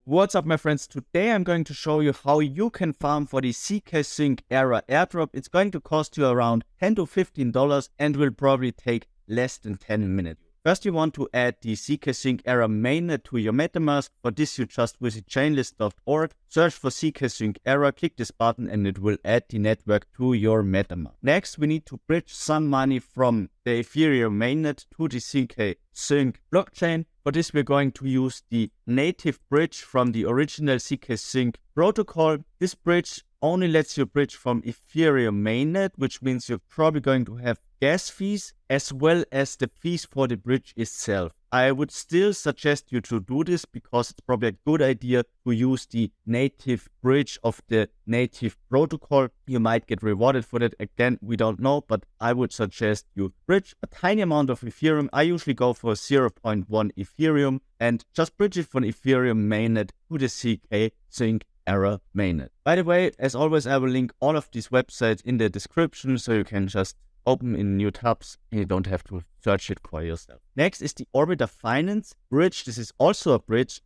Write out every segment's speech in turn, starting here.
What's up, my friends? Today I'm going to show you how you can farm for the ZkSync Era Airdrop. It's going to cost you around $10 to $15 and will probably take less than 10 minutes. First, you want to add the ZkSync Era Mainnet to your MetaMask. For this, you just visit chainlist.org, search for ZkSync Era, click this button, and it will add the network to your MetaMask. Next, we need to bridge some money from the Ethereum mainnet to the ZkSync blockchain. For this, we're going to use the native bridge from the original ZkSync protocol. This bridge only lets you bridge from Ethereum mainnet, which means you're probably going to have gas fees as well as the fees for the bridge itself. I would still suggest you to do this because it's probably a good idea to use the native bridge of the native protocol. You might get rewarded for that. Again, we don't know, but I would suggest you bridge a tiny amount of Ethereum. I usually go for 0.1 Ethereum and just bridge it from Ethereum mainnet to the ZkSync Era mainnet. By the way, as always, I will link all of these websites in the description so you can just open in new tabs and you don't have to search it for yourself. Next is the Orbiter Finance bridge. This is also a bridge.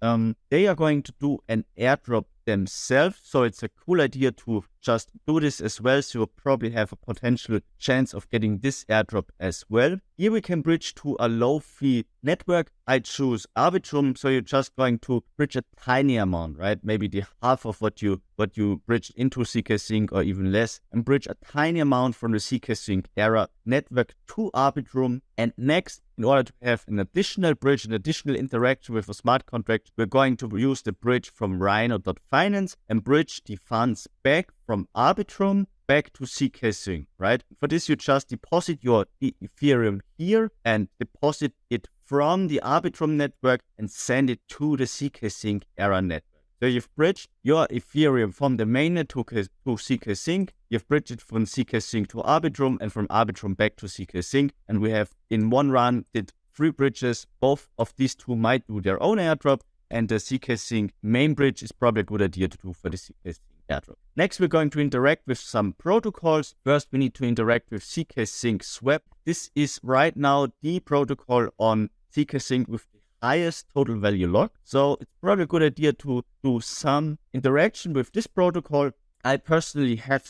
They are going to do an airdrop themselves, so it's a cool idea to just do this as well, so you probably have a potential chance of getting this airdrop as well. Here we can bridge to a low fee network. I choose Arbitrum, so you're just going to bridge a tiny amount, right? Maybe the half of what you bridged into ZkSync or even less, and bridge a tiny amount from the ZkSync Era network to Arbitrum. And next, in order to have an additional bridge, an additional interaction with a smart contract, we're going to use the bridge from Rhino.finance and bridge the funds back from Arbitrum back to ZkSync, right? For this, you just deposit your Ethereum here and deposit it from the Arbitrum network and send it to the ZkSync Era network. So you've bridged your Ethereum from the mainnet to ZkSync. You've bridged it from ZkSync to Arbitrum and from Arbitrum back to ZkSync. And we have in one run did 3 bridges. Both of these two might do their own airdrop. And the ZkSync main bridge is probably a good idea to do for the ZkSync airdrop. Next, we're going to interact with some protocols. First, we need to interact with ZkSync Swap. This is right now the protocol on ZkSync with the highest total value locked. So it's probably a good idea to do some interaction with this protocol. I personally have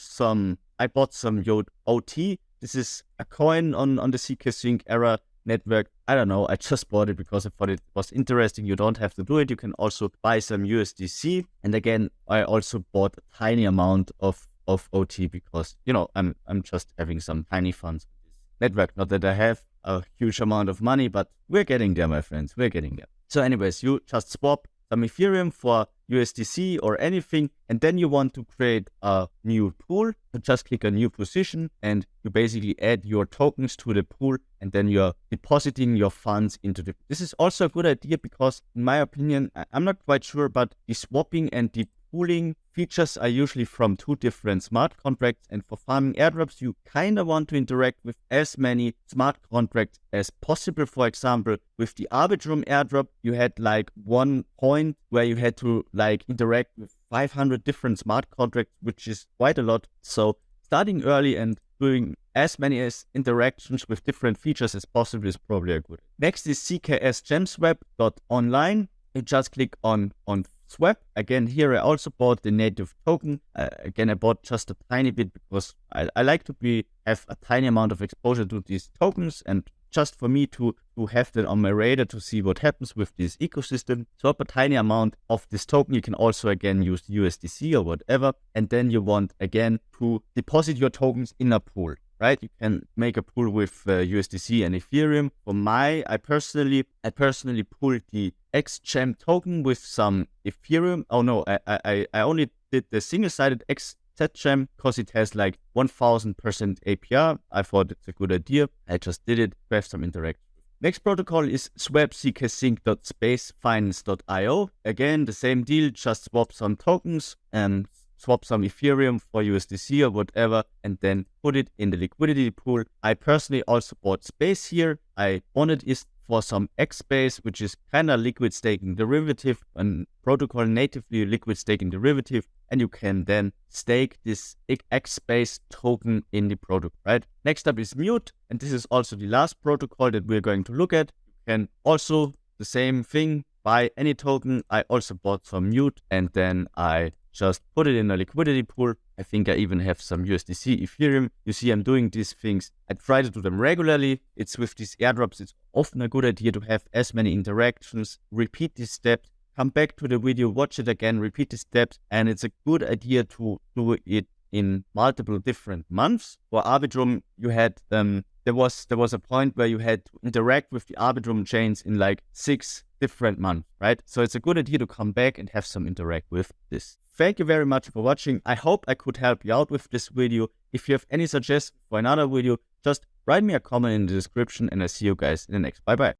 I bought some OT. This is a coin on the ZkSync Era network. I don't know, I just bought it because I thought it was interesting. You don't have to do it. You can also buy some USDC. And again, I also bought a tiny amount of OT because, you know, I'm just having some tiny funds on this network. Not that I have a huge amount of money, but we're getting there, my friends. We're getting there. So anyways, you just swap some Ethereum for USDC or anything, and then you want to create a new pool. You just click a new position and you basically add your tokens to the pool, and then you're depositing your funds into the. This is also a good idea because, in my opinion, I'm not quite sure, but the swapping and the pooling features are usually from 2 different smart contracts, and for farming airdrops, you kind of want to interact with as many smart contracts as possible. For example, with the Arbitrum airdrop, you had like one point where you had to like interact with 500 different smart contracts, which is quite a lot. So starting early and doing as many interactions with different features as possible is probably a good. Next is zksgemswap.online. You just click on swap. Again, here I also bought the native token. Again, I bought just a tiny bit because I like to have a tiny amount of exposure to these tokens, and just for me to have that on my radar to see what happens with this ecosystem. Swap a tiny amount of this token. You can also again use USDC or whatever, and then you want again to deposit your tokens in a pool. Right, you can make a pool with USDC and Ethereum. For I personally pulled the XGEM token with some Ethereum. Oh no, I only did the single-sided ZkSync because it has like 1000% APR. I thought it's a good idea. I just did it to have some interaction. Next protocol is swap.zkSync.spacefinance.io. Again, the same deal, just swap some tokens and swap some Ethereum for USDC or whatever, and then put it in the liquidity pool. I personally also bought Space here. I wanted it for some XSpace, which is kind of liquid staking derivative, and protocol natively liquid staking derivative, and you can then stake this XSpace token in the protocol, right? Next up is Mute, and this is also the last protocol that we're going to look at. You can also, the same thing, buy any token. I also bought some mute and then I just put it in a liquidity pool. I think I even have some USDC, Ethereum. You see, I'm doing these things. I try to do them regularly. It's with these airdrops, it's often a good idea to have as many interactions, repeat these steps, come back to the video, watch it again, repeat the steps. And it's a good idea to do it in multiple different months. For Arbitrum, you had there was a point where you had to interact with the Arbitrum chains in like 6 different months, right? So it's a good idea to come back and have some interact with this. Thank you very much for watching. I hope I could help you out with this video. If you have any suggestions for another video, just write me a comment in the description and I see you guys in the next. Bye bye.